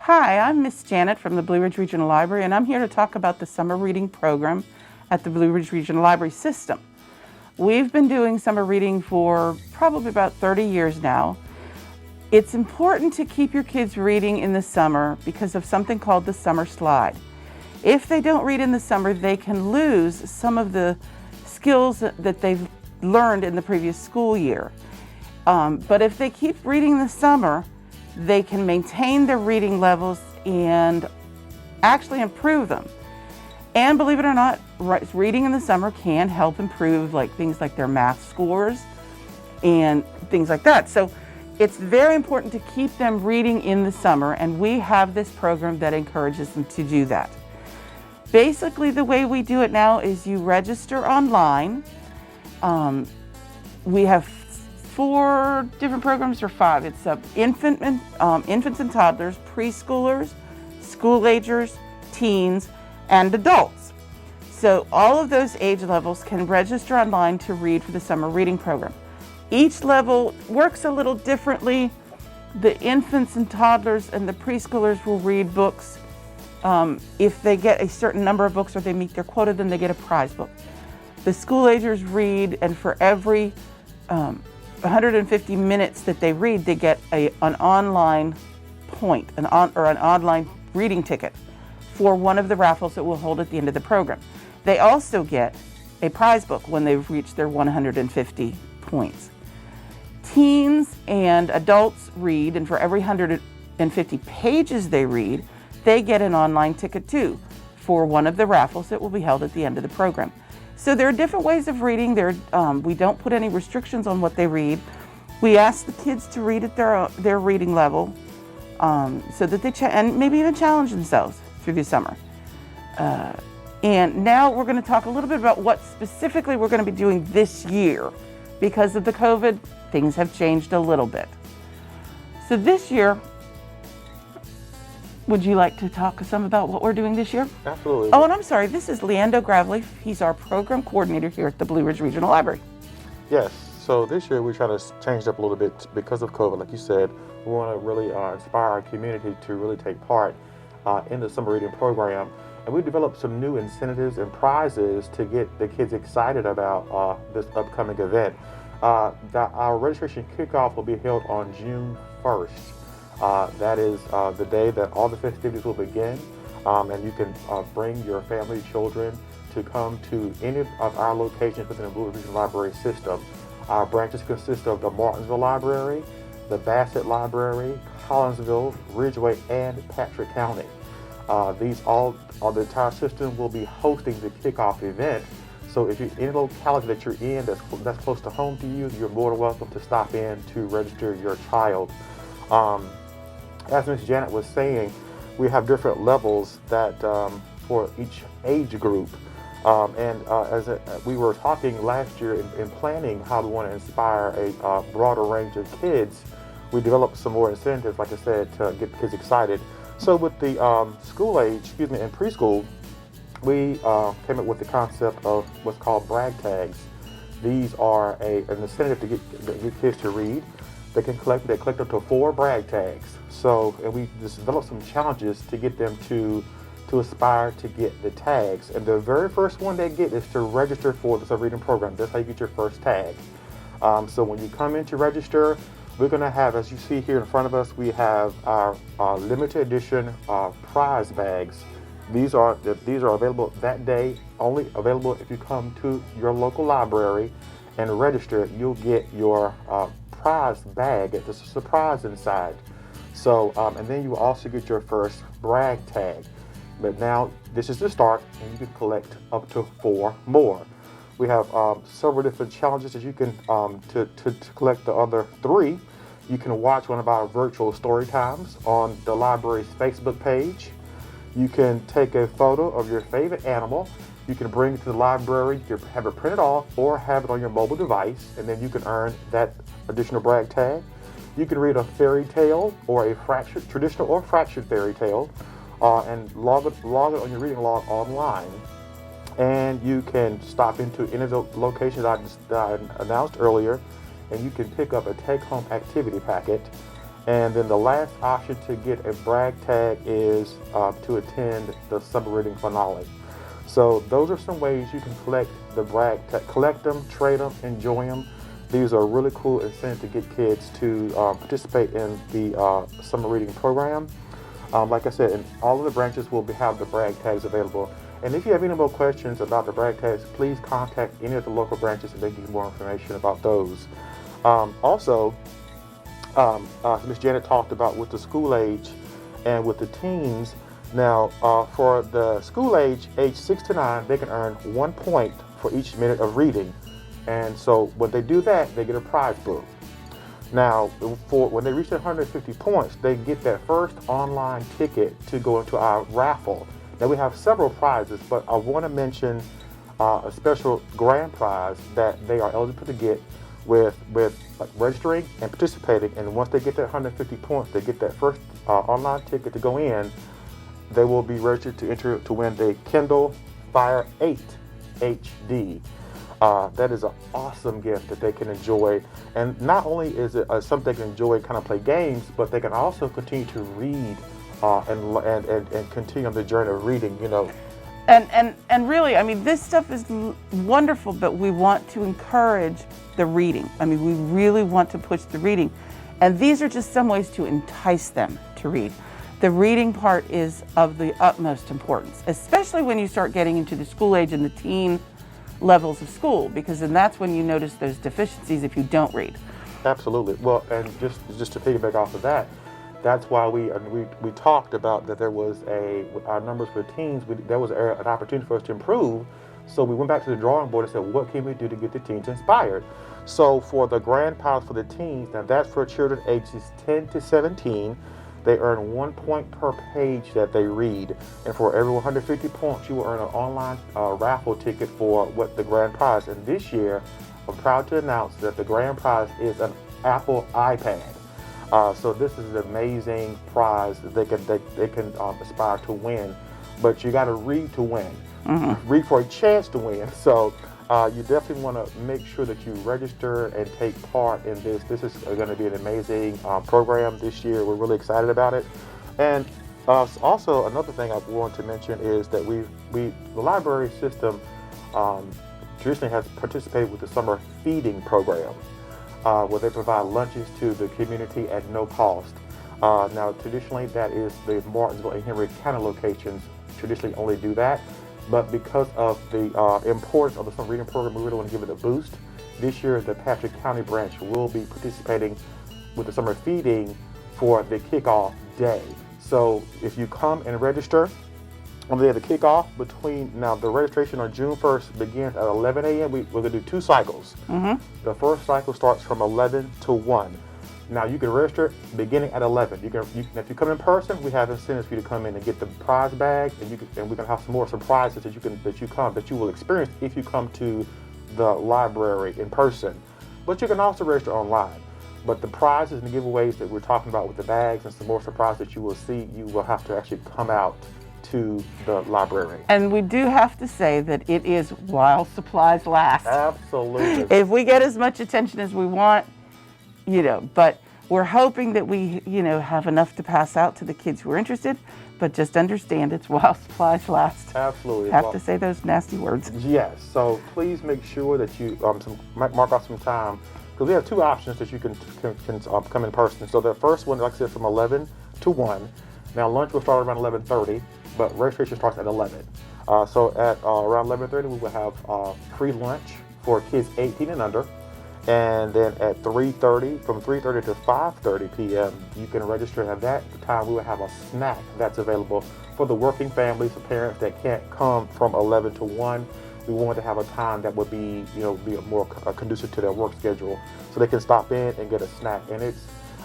Hi, I'm Miss Janet from the Blue Ridge Regional Library, and I'm here to talk about the summer reading program at the Blue Ridge Regional Library system. We've been doing summer reading for probably about 30 years now. It's important to keep your kids reading in the summer because of something called the summer slide. If they don't read in the summer, they can lose some of the skills that they've learned in the previous school year. But if they keep reading in the summer, they can maintain their reading levels and actually improve them. And believe it or not, reading in the summer can help improve things like their math scores and things like that. So it's very important to keep them reading in the summer, and we have this program that encourages them to do that. Basically, the way we do it now is you register online. We have 4 different programs, or 5. It's infants and toddlers, preschoolers, school-agers, teens, and adults. So all of those age levels can register online to read for the summer reading program. Each level works a little differently. The infants and toddlers and the preschoolers will read books. If they get a certain number of books or they meet their quota, then they get a prize book. The school-agers read, and for every 150 minutes that they read, they get an online point, an online reading ticket for one of the raffles that we'll hold at the end of the program. They also get a prize book when they've reached their 150 points. Teens and adults read, and for every 150 pages they read, they get an online ticket too for one of the raffles that will be held at the end of the program. So there are different ways of reading. We don't put any restrictions on what they read. We ask the kids to read at their reading level so that they and maybe even challenge themselves through the summer. And now we're going to talk a little bit about what specifically we're going to be doing this year. Because of the COVID, things have changed a little bit. So this year, would you like to talk some about what we're doing this year? Absolutely. Oh, and I'm sorry, this is Leando Gravely. He's our program coordinator here at the Blue Ridge Regional Library. Yes, so this year we try to change it up a little bit because of COVID. Like you said, we want to really inspire our community to really take part in the summer reading program. And we developed some new incentives and prizes to get the kids excited about this upcoming event. Our registration kickoff will be held on June 1st. That is the day that all the festivities will begin, and you can bring your family, children to come to any of our locations within the Blue Ridge Regional Library system. Our branches consist of the Martinsville Library, the Bassett Library, Collinsville, Ridgeway, and Patrick County. The entire system will be hosting the kickoff event. So if you're in a locality that you're in that's close to home to you, you're more than welcome to stop in to register your child. As Ms. Janet was saying, we have different levels that for each age group. We were talking last year in planning how we want to inspire a broader range of kids, we developed some more incentives, like I said, to get the kids excited. So with the school age, in preschool, we came up with the concept of what's called brag tags. These are an incentive to get kids to read. They collect up to 4 brag tags. So, and we just developed some challenges to get them to aspire to get the tags. And the very first one they get is to register for the reading program. That's how you get your first tag. So when you come in to register, we're going to have, as you see here in front of us, we have our limited edition prize bags. These are available that day, only available if you come to your local library and register. You'll get your prize bag. There's a surprise inside. So, and then you will also get your first brag tag. But now this is the start, and you can collect up to 4 more. We have several different challenges that you can to collect the other 3. You can watch one of our virtual story times on the library's Facebook page. You can take a photo of your favorite animal. You can bring it to the library. You can have it printed off or have it on your mobile device, and then you can earn that additional brag tag. You can read a fairy tale or a traditional or fractured fairy tale, and log it on your reading log online. And you can stop into any of the locations that I announced earlier, and you can pick up a take-home activity packet. And then the last option to get a brag tag is to attend the summer reading finale. So those are some ways you can collect the brag tag, collect them, trade them, enjoy them. These are really cool incentives to get kids to participate in the summer reading program. Like I said, in all of the branches will have the brag tags available. And if you have any more questions about the brag tags, please contact any of the local branches and they give you more information about those. Also, Ms. Janet talked about with the school age and with the teens. Now, for the school age 6 to 9, they can earn 1 point for each minute of reading. And so when they do that, they get a prize book. Now, for when they reach 150 points, they get that first online ticket to go into our raffle. Now, we have several prizes, but I want to mention a special grand prize that they are eligible to get with like registering and participating. And once they get that 150 points, they get that first online ticket to go in. They will be registered to enter to win the Kindle Fire 8 HD. That is an awesome gift that they can enjoy. And not only is it something they can enjoy, kind of play games, but they can also continue to read and continue on the journey of reading, you know. And really, I mean, this stuff is wonderful, but we want to encourage the reading. I mean, we really want to push the reading. And these are just some ways to entice them to read. The reading part is of the utmost importance, especially when you start getting into the school age and the teen levels of school, because then that's when you notice those deficiencies if you don't read. Absolutely. Well, and just to piggyback off of that, that's why we talked about that there was our numbers for teens, there was an opportunity for us to improve. So we went back to the drawing board and said, what can we do to get the teens inspired? So for the grand prize for the teens, now that's for children ages 10 to 17. They earn 1 point per page that they read. And for every 150 points, you will earn an online raffle ticket for what the grand prize. And this year, I'm proud to announce that the grand prize is an Apple iPad. So this is an amazing prize that they can aspire to win. But you got to read to win. Mm-hmm. Read for a chance to win. So you definitely want to make sure that you register and take part in this. This is going to be an amazing program this year. We're really excited about it. And also another thing I want to mention is that the library system traditionally has participated with the summer feeding program, where they provide lunches to the community at no cost. Now, traditionally, that is the Martinsville and Henry County locations traditionally only do that. But because of the importance of the summer reading program, we really want to give it a boost. This year, the Patrick County branch will be participating with the summer feeding for the kickoff day. So if you come and register on the day of the kickoff, the registration on June 1st begins at 11 a.m. We're going to do 2 cycles. Mm-hmm. The first cycle starts from 11 to 1. Now you can register beginning at 11. If you come in person, we have incentives for you to come in and get the prize bag, and we're gonna have some more surprises that you will experience if you come to the library in person. But you can also register online. But the prizes and the giveaways that we're talking about with the bags and some more surprises that you will see, you will have to actually come out to the library. And we do have to say that it is while supplies last. Absolutely. If we get as much attention as we want, but we're hoping that we, have enough to pass out to the kids who are interested, but just understand it's while supplies last. Absolutely. Have to say those nasty words. Yes, so please make sure that you mark off some time, because we have 2 options that you can come in person. So the first one, like I said, from 11 to 1. Now lunch will start around 11:30, but registration starts at 11. So at around 11:30, we will have free lunch for kids 18 and under. And then at 3:30, from 3:30 to 5:30 p.m., you can register. And at that time, we will have a snack that's available for the working families, the parents that can't come from 11 to 1. We want to have a time that would be more conducive to their work schedule, so they can stop in and get a snack. And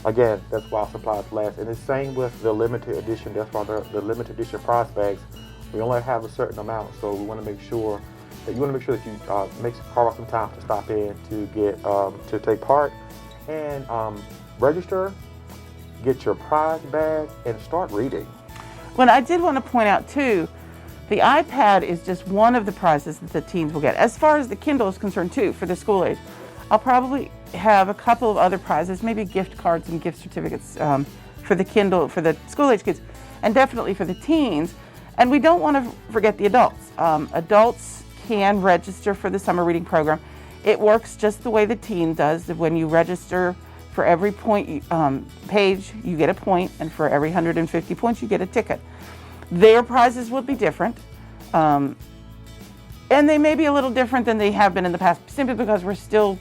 that's while supplies last. And it's same with the limited edition. That's why the limited edition prize bags, we only have a certain amount, so we want to make sure that you carve out some time to stop in to get to take part and register, get your prize bag, and start reading. Well, I did want to point out too, the iPad is just one of the prizes that the teens will get. As far as the Kindle is concerned too, for the school age, I'll probably have a couple of other prizes, maybe gift cards and gift certificates for the Kindle, for the school-age kids, and definitely for the teens. And we don't want to forget the adults. Adults can register for the summer reading program. It works just the way the teen does. When you register, for every page, you get a point, and for every 150 points, you get a ticket. Their prizes will be different, and they may be a little different than they have been in the past, simply because we're still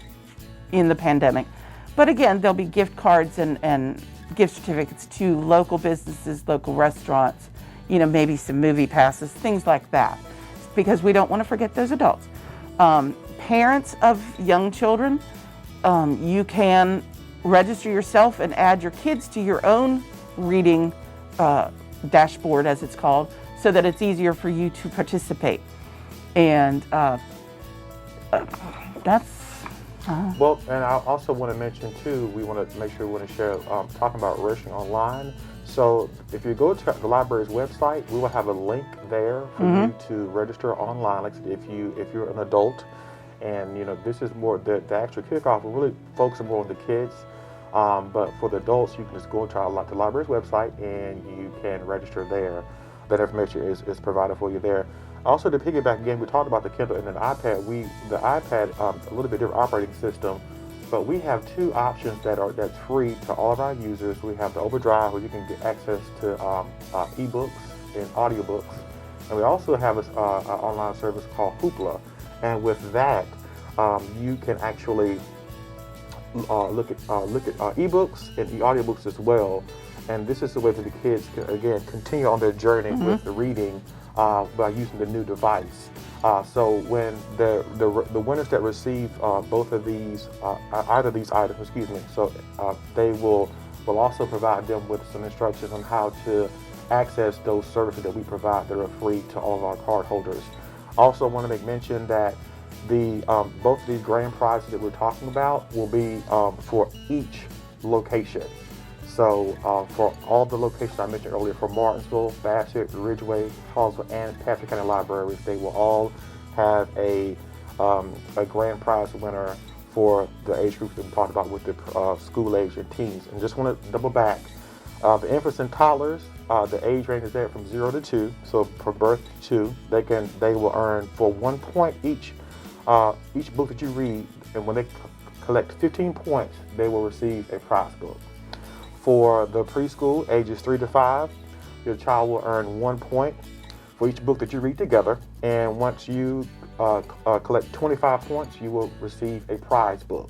in the pandemic. But again, there'll be gift cards and gift certificates to local businesses, local restaurants, maybe some movie passes, things like that, because we don't want to forget those adults. Parents of young children, you can register yourself and add your kids to your own reading dashboard, as it's called, so that it's easier for you to participate. And that's well, and I also want to mention too, we want to make sure we want to share talking about registering online. So if you go to the library's website, we will have a link there for you to register online. Like if you're an adult, and this is more the actual kickoff. We're really focusing more on the kids, but for the adults, you can just go to the library's website and you can register there. That information is provided for you there. Also, to piggyback again, we talked about the Kindle and the iPad. The iPad, a little bit different operating system, but we have two options that's free to all of our users. We have the Overdrive, where you can get access to ebooks and audiobooks, and we also have an online service called Hoopla. And with that, you can actually look at ebooks and audiobooks as well. And this is the way that the kids can again continue on their journey with the reading by using the new device. So when the winners that receive both of these, either of these items, so they will also provide them with some instructions on how to access those services that we provide that are free to all of our card holders. Also want to make mention that both of these grand prizes that we're talking about will be for each location. So for all the locations I mentioned earlier, for Martinsville, Bassett, Ridgeway, Hallsville, and Patrick County Libraries, they will all have a grand prize winner for the age groups that we talked about with the school age and teens. And just want to double back. The infants and toddlers, the age range is there from 0 to 2. So for birth to 2, they will earn for 1 point each book that you read, and when they collect 15 points, they will receive a prize book. For the preschool, ages 3 to 5, your child will earn 1 point for each book that you read together, and once you collect 25 points, you will receive a prize book.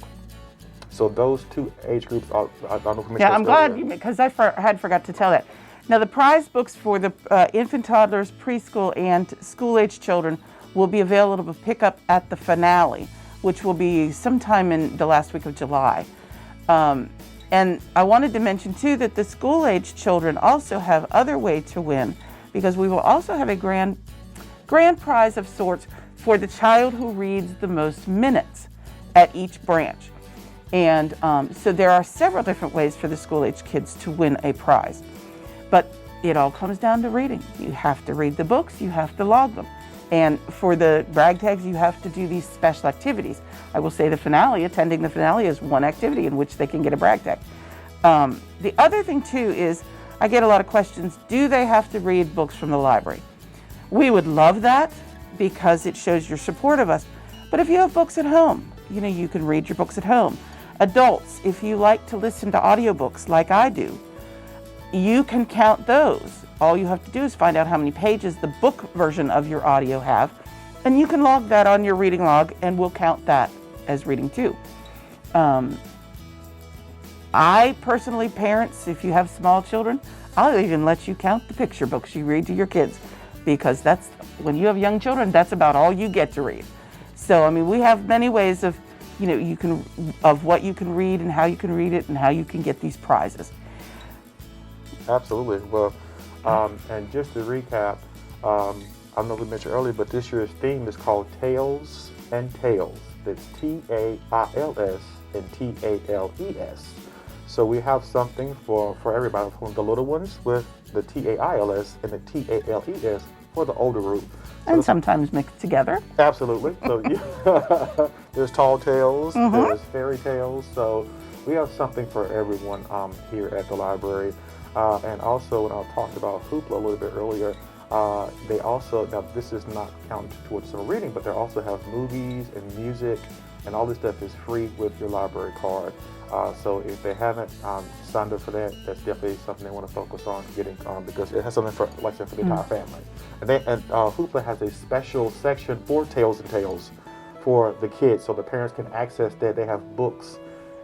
So those two age groups are, I don't know if yeah, I'm glad because I had forgot to tell that. Now the prize books for the infant, toddlers, preschool, and school-age children will be available to pick up at the finale, which will be sometime in the last week of July. And I wanted to mention too that the school-age children also have other way to win, because we will also have a grand prize of sorts for the child who reads the most minutes at each branch. And so there are several different ways for the school-age kids to win a prize. But it all comes down to reading. You have to read the books, you have to log them. And for the brag tags, you have to do these special activities. I will say attending the finale is one activity in which they can get a brag tag. The other thing too is, I get a lot of questions, do they have to read books from the library? We would love that because it shows your support of us. But if you have books at home, you can read your books at home. Adults, if you like to listen to audiobooks like I do, you can count those. All you have to do is find out how many pages the book version of your audio have, and you can log that on your reading log, and we'll count that as reading too. I personally, parents, if you have small children, I'll even let you count the picture books you read to your kids, because that's, when you have young children, that's about all you get to read. So, I mean, we have many ways of, of what you can read and how you can read it and how you can get these prizes. Absolutely. Well, and just to recap, I don't know if we mentioned earlier, but this year's theme is called Tales and Tales. That's T-A-I-L-S and T-A-L-E-S. So we have something for everybody, from the little ones with the T-A-I-L-S and the T-A-L-E-S, for the older group. And sometimes mixed together. Absolutely. So there's tall tales, there's fairy tales. So we have something for everyone here at the library. And also, when I talked about Hoopla a little bit earlier, they also, now this is not counted towards some reading, but they also have movies and music, and all this stuff is free with your library card. So if they haven't signed up for that, that's definitely something they want to focus on getting, because it has something for, like I said, for the entire family. And Hoopla has a special section for Tales and Tales for the kids, so the parents can access that. They have books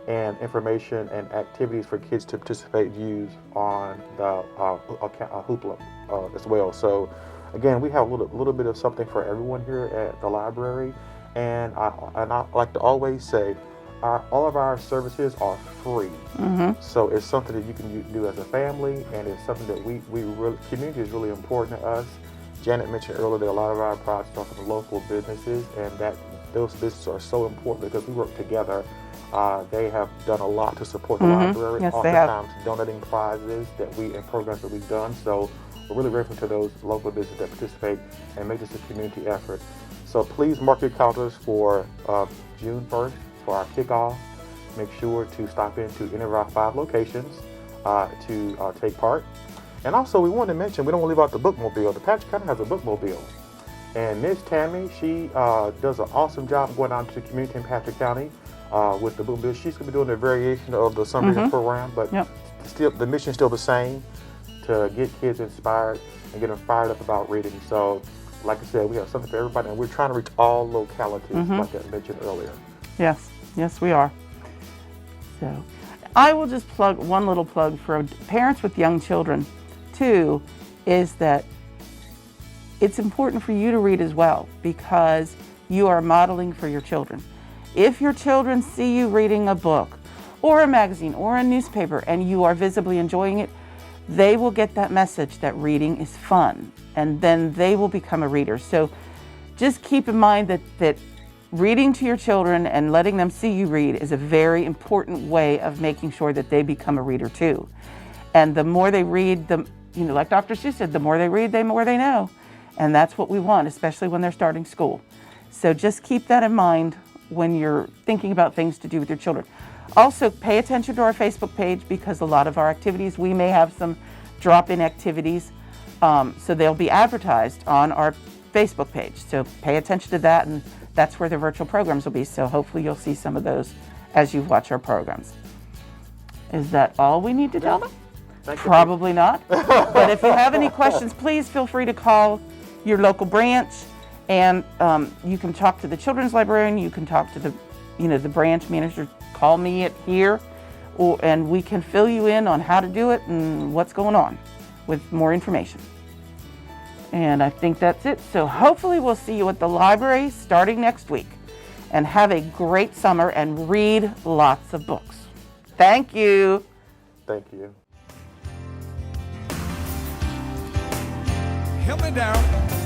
and information and activities for kids to participate and use on the Hoopla as well. So again, we have a little bit of something for everyone here at the library. And I like to always say, all of our services are free. So it's something that you can do as a family, and it's something that we really, community is really important to us. Janet mentioned earlier that a lot of our products are from local businesses, and that those businesses are so important because we work together. They have done a lot to support the library, yes, they have. oftentimes donating prizes and programs that we've done. So we're really grateful to those local businesses that participate and make this a community effort. So please mark your calendars for June 1st for our kickoff. Make sure to stop into any of our 5 locations to take part. And also, we want to mention, we don't want to leave out the bookmobile. The Patrick County has a bookmobile. And Ms. Tammy, she does an awesome job going out to the community in Patrick County with the bookmobile. She's going to be doing a variation of the summer reading program, but still, the mission is still the same, to get kids inspired and get them fired up about reading. So, like I said, we have something for everybody, and we're trying to reach all localities, like I mentioned earlier. Yes, yes, we are. So, I will just plug one little plug for parents with young children, too, is that it's important for you to read as well, because you are modeling for your children. If your children see you reading a book or a magazine or a newspaper and you are visibly enjoying it, they will get that message that reading is fun, and then they will become a reader. So just keep in mind that reading to your children and letting them see you read is a very important way of making sure that they become a reader too. And the more they read, like Dr. Seuss said, the more they read, the more they know. And that's what we want, especially when they're starting school. So just keep that in mind when you're thinking about things to do with your children. Also, pay attention to our Facebook page, because a lot of our activities, we may have some drop-in activities, so they'll be advertised on our Facebook page. So pay attention to that, and that's where the virtual programs will be. So hopefully you'll see some of those as you watch our programs. Is that all we need to tell them? Probably not. But if you have any questions, please feel free to call your local branch, and you can talk to the children's librarian. You can talk to the branch manager. Call me at here, and we can fill you in on how to do it and what's going on with more information. And I think that's it. So hopefully we'll see you at the library starting next week. And have a great summer and read lots of books. Thank you. Thank you. Help me down.